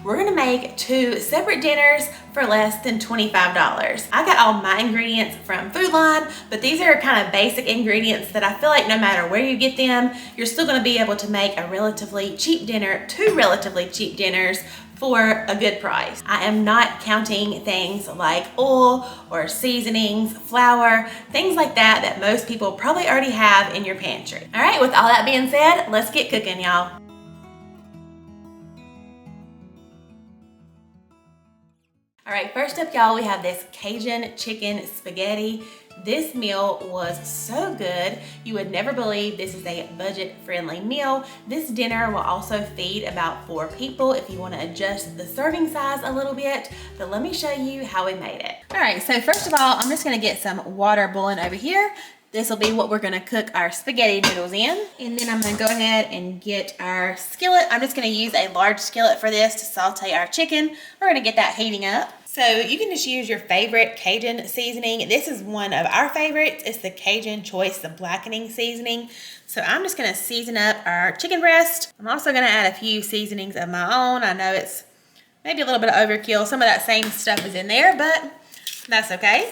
We're gonna make 2 separate dinners for less than $25. I got all my ingredients from Food Line, but these are kind of basic ingredients that I feel like no matter where you get them, you're still gonna be able to make a relatively cheap dinner, 2 relatively cheap dinners for a good price. I am not counting things like oil or seasonings, flour, things like that that most people probably already have in your pantry. All right, with all that being said, let's get cooking, y'all. All right, first up, y'all, we have this Cajun chicken spaghetti. This meal was so good. You would never believe this is a budget-friendly meal. This dinner will also feed about 4 people if you want to adjust the serving size a little bit, but let me show you how we made it. All right, so first of all, I'm just gonna get some water boiling over here. This will be what we're gonna cook our spaghetti noodles in. And then I'm gonna go ahead and get our skillet. I'm just gonna use a large skillet for this to saute our chicken. We're gonna get that heating up. So you can just use your favorite Cajun seasoning. This is one of our favorites. It's the Cajun Choice, the blackening seasoning. So I'm just gonna season up our chicken breast. I'm also gonna add a few seasonings of my own. I know it's maybe a little bit of overkill. Some of that same stuff is in there, but that's okay.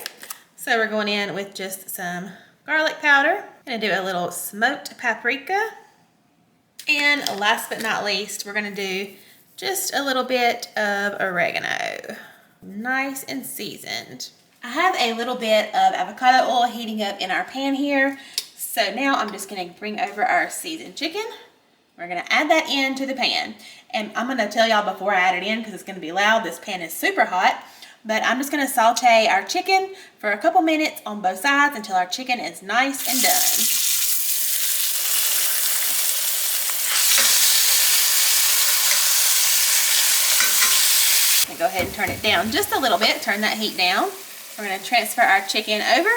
So we're going in with just some garlic powder. I'm gonna do a little smoked paprika. And last but not least, we're gonna do just a little bit of oregano. Nice and seasoned. I have a little bit of avocado oil heating up in our pan here. So now I'm just gonna bring over our seasoned chicken. We're gonna add that into the pan. And I'm gonna tell y'all before I add it in, because it's gonna be loud, this pan is super hot. But I'm just gonna saute our chicken for a couple minutes on both sides until our chicken is nice and done. And go ahead and turn it down just a little bit, turn that heat down. We're gonna transfer our chicken over.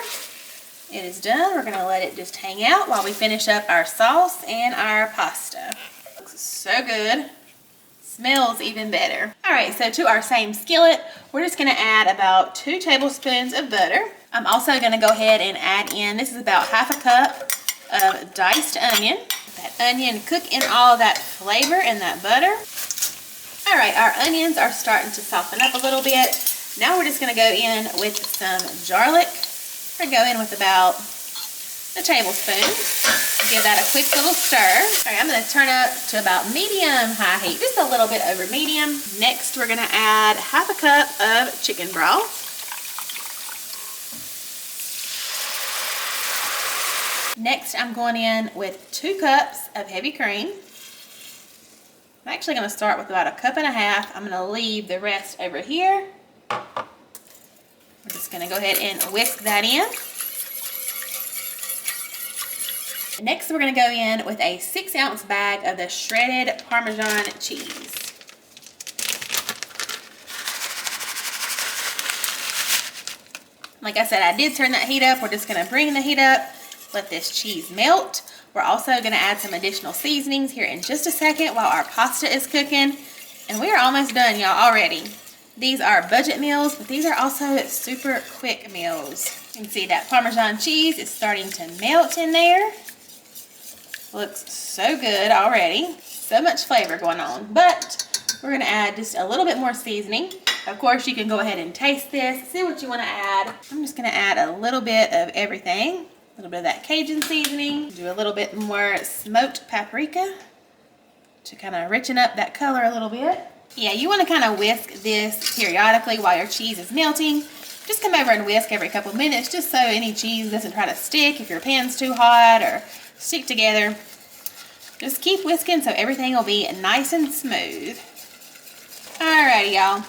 It is done. We're gonna let it just hang out while we finish up our sauce and our pasta. Looks so good. Smells even better. All right, so to our same skillet, we're just gonna add about 2 tablespoons of butter. I'm also gonna go ahead and add in, this is about ½ a cup of diced onion. Let that onion cook in all that flavor and that butter. All right, our onions are starting to soften up a little bit. Now we're just gonna go in with some garlic. We're gonna go in with about a tablespoon. Give that a quick little stir. All right, I'm gonna turn up to about medium-high heat, just a little bit over medium. Next, we're gonna add ½ a cup of chicken broth. Next, I'm going in with 2 cups of heavy cream. I'm actually gonna start with about 1.5 cups. I'm gonna leave the rest over here. We're just gonna go ahead and whisk that in. Next, we're gonna go in with a 6-ounce bag of the shredded Parmesan cheese. Like I said, I did turn that heat up. We're just gonna bring the heat up, let this cheese melt. We're also gonna add some additional seasonings here in just a second while our pasta is cooking. And we are almost done, y'all, already. These are budget meals, but these are also super quick meals. You can see that Parmesan cheese is starting to melt in there. Looks so good already. So much flavor going on. But we're gonna add just a little bit more seasoning. Of course, you can go ahead and taste this, see what you wanna add. I'm just gonna add a little bit of everything. A little bit of that Cajun seasoning. Do a little bit more smoked paprika to kind of richen up that color a little bit. Yeah, you want to kind of whisk this periodically while your cheese is melting. Just come over and whisk every couple minutes just so any cheese doesn't try to stick if your pan's too hot or stick together. Just keep whisking so everything will be nice and smooth. Alrighty, y'all.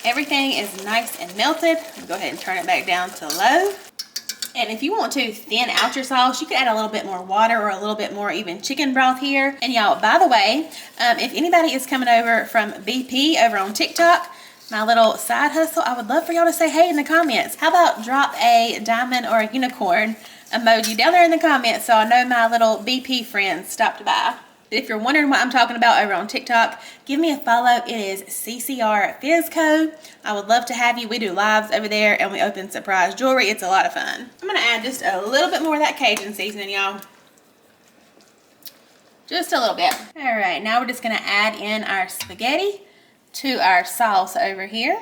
Everything is nice and melted. Go ahead and turn it back down to low. And if you want to thin out your sauce, you can add a little bit more water or a little bit more even chicken broth here. And y'all, by the way, if anybody is coming over from BP over on TikTok, my little side hustle, I would love for y'all to say hey in the comments. How about drop a diamond or a unicorn emoji down there in the comments so I know my little BP friends stopped by. If you're wondering what I'm talking about over on TikTok, give me a follow. It is CCR Fizco. I would love to have you. We do lives over there and we open surprise jewelry. It's a lot of fun. I'm going to add just a little bit more of that Cajun seasoning, y'all. Just a little bit. All right, now we're just going to add in our spaghetti to our sauce over here.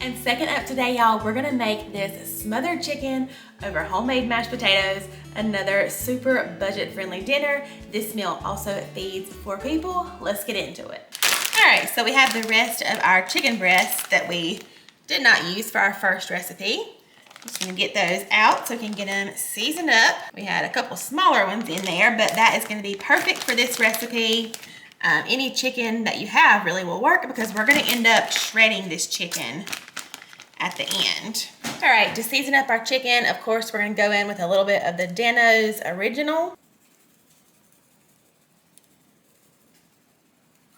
And second up today, y'all, we're gonna make this smothered chicken over homemade mashed potatoes, another super budget-friendly dinner. This meal also feeds 4 people. Let's get into it. All right, so we have the rest of our chicken breasts that we did not use for our first recipe. Just gonna get those out so we can get them seasoned up. We had a couple smaller ones in there, but that is gonna be perfect for this recipe. Any chicken that you have really will work because we're gonna end up shredding this chicken at the end. All right, to season up our chicken, of course, we're gonna go in with a little bit of the Dano's Original.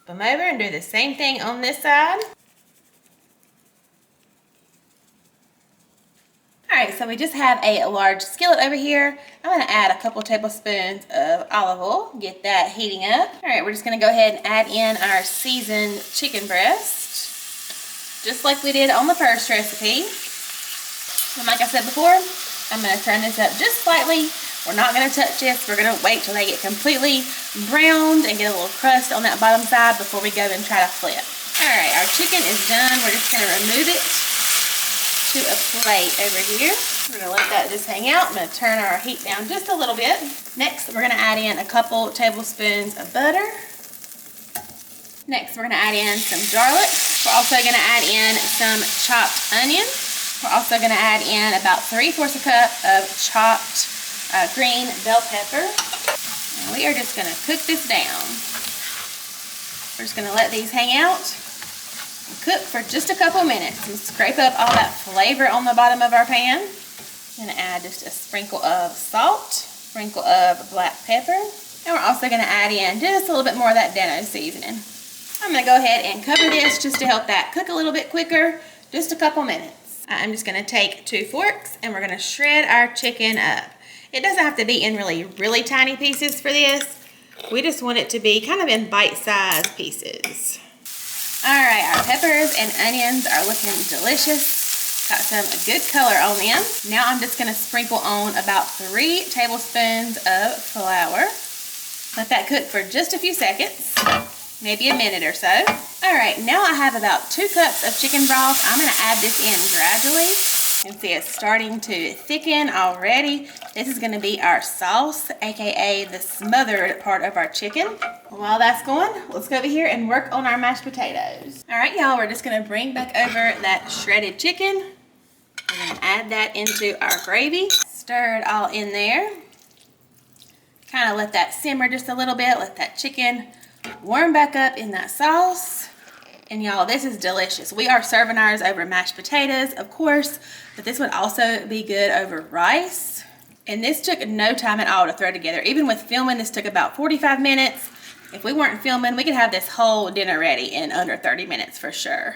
Flip them over and do the same thing on this side. All right, so we just have a large skillet over here. I'm gonna add a couple tablespoons of olive oil, get that heating up. All right, we're just gonna go ahead and add in our seasoned chicken breast, just like we did on the first recipe. And like I said before, I'm gonna turn this up just slightly. We're not gonna touch this. We're gonna wait till they get completely browned and get a little crust on that bottom side before we go and try to flip. All right, our chicken is done. We're just gonna remove it to a plate over here. We're gonna let that just hang out. I'm gonna turn our heat down just a little bit. Next, we're gonna add in a couple tablespoons of butter. Next, we're gonna add in some garlic. We're also gonna add in some chopped onion. We're also gonna add in about 3/4 cup of chopped green bell pepper. And we are just gonna cook this down. We're just gonna let these hang out and cook for just a couple minutes and scrape up all that flavor on the bottom of our pan. I'm gonna add just a sprinkle of salt, sprinkle of black pepper, and we're also gonna add in just a little bit more of that Dano seasoning. I'm gonna go ahead and cover this just to help that cook a little bit quicker, just a couple minutes. I'm just gonna take 2 forks and we're gonna shred our chicken up. It doesn't have to be in really tiny pieces for this. We just want it to be kind of in bite-sized pieces. All right, our peppers and onions are looking delicious. Got some good color on them. Now I'm just gonna sprinkle on about 3 tablespoons of flour. Let that cook for just a few seconds, maybe a minute or so. All right, now I have about 2 cups of chicken broth. I'm gonna add this in gradually. You can see it's starting to thicken already. This is gonna be our sauce, AKA the smothered part of our chicken. While that's going, let's go over here and work on our mashed potatoes. All right, y'all, we're just gonna bring back over that shredded chicken. We're gonna add that into our gravy. Stir it all in there. Kind of let that simmer just a little bit, let that chicken warm back up in that sauce. And y'all, this is delicious. We are serving ours over mashed potatoes, of course, but this would also be good over rice. And this took no time at all to throw together. Even with filming, this took about 45 minutes. If we weren't filming, we could have this whole dinner ready in under 30 minutes for sure.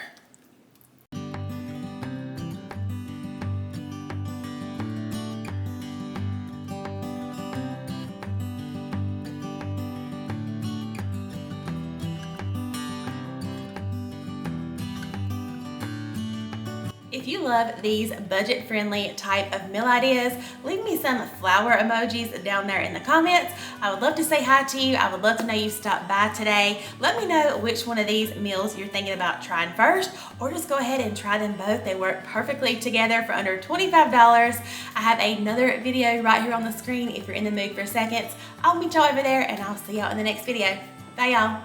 If you love these budget-friendly type of meal ideas, leave me some flower emojis down there in the comments. I would love to say hi to you. I would love to know you stopped by today. Let me know which one of these meals you're thinking about trying first, or just go ahead and try them both. They work perfectly together for under $25. I have another video right here on the screen if you're in the mood for seconds. I'll meet y'all over there, and I'll see y'all in the next video. Bye, y'all.